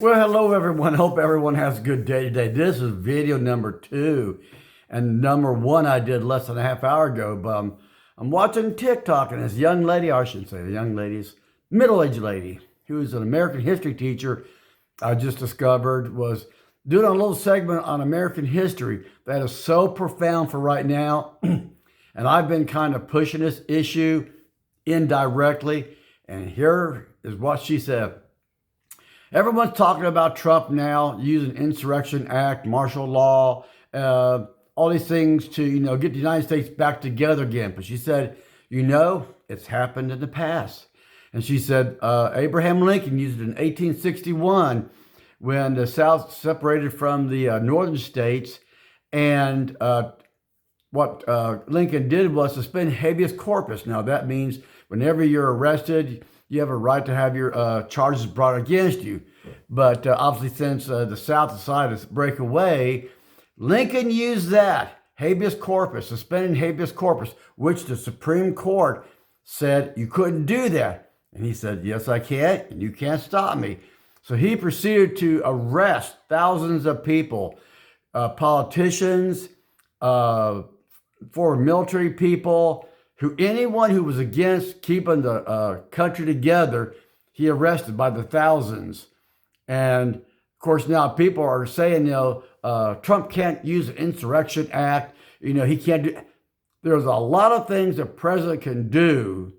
Well, hello everyone. Hope everyone has a good day today. This is video number 2, and number 1 I did less than a half hour ago. But I'm watching TikTok, and this young lady, or I shouldn't say the young ladies, middle-aged lady, who's an American history teacher, I just discovered was doing a little segment on American history that is so profound for right now. And I've been kind of pushing this issue indirectly. And here is what she said. Everyone's talking about Trump now using Insurrection Act, martial law, all these things to, get the United States back together again. But she said, it's happened in the past. And she said Abraham Lincoln used it in 1861 when the South separated from the northern states. And what Lincoln did was suspend habeas corpus. Now, that means whenever you're arrested, you have a right to have your charges brought against you. But obviously, since the South decided to break away, Lincoln used that, habeas corpus, suspending habeas corpus, which the Supreme Court said you couldn't do that. And he said, yes, I can, and you can't stop me. So he proceeded to arrest thousands of people, politicians, former military people, anyone who was against keeping the country together, he arrested by the thousands. And of course, now people are saying, Trump can't use the Insurrection Act. He can't do. There's a lot of things the president can do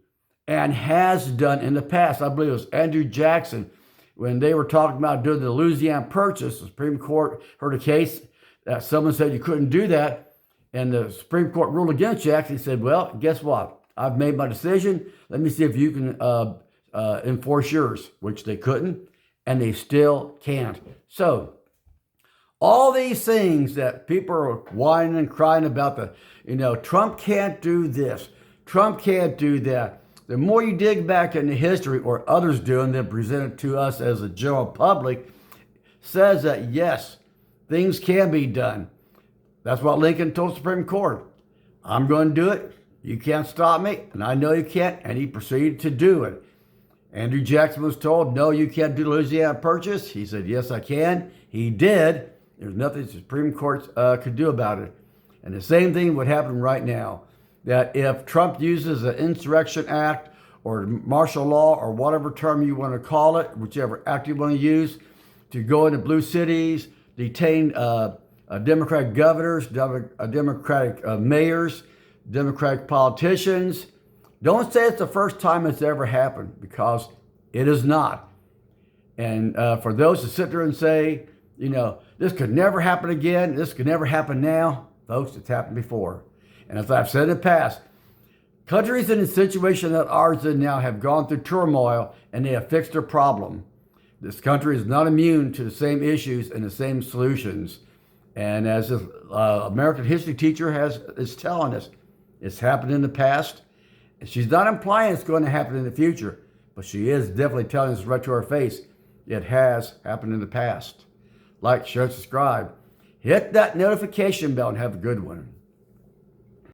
and has done in the past. I believe it was Andrew Jackson when they were talking about doing the Louisiana Purchase. The Supreme Court heard a case that someone said you couldn't do that. And the Supreme Court ruled against Jackson. He said, well, guess what? I've made my decision. Let me see if you can enforce yours, which they couldn't, and they still can't. So all these things that people are whining and crying about, Trump can't do this, Trump can't do that. The more you dig back into history, or others do, and then present it to us as a general public, says that, yes, things can be done. That's what Lincoln told the Supreme Court. I'm going to do it. You can't stop me, and I know you can't. And he proceeded to do it. Andrew Jackson was told, no, you can't do the Louisiana Purchase. He said, yes, I can. He did. There's nothing the Supreme Court could do about it. And the same thing would happen right now, that if Trump uses the Insurrection Act or martial law or whatever term you want to call it, whichever act you want to use, to go into blue cities, detain Democratic governors, Democratic mayors, Democratic politicians. Don't say it's the first time it's ever happened, because it is not. And for those to sit there and say, this could never happen again, this could never happen now, folks, it's happened before. And as I've said in the past, countries in a situation that ours is now have gone through turmoil and they have fixed their problem. This country is not immune to the same issues and the same solutions. And as this American history teacher is telling us, it's happened in the past. And she's not implying it's going to happen in the future, but she is definitely telling us right to our face, it has happened in the past. Like, share, subscribe. Hit that notification bell and have a good one.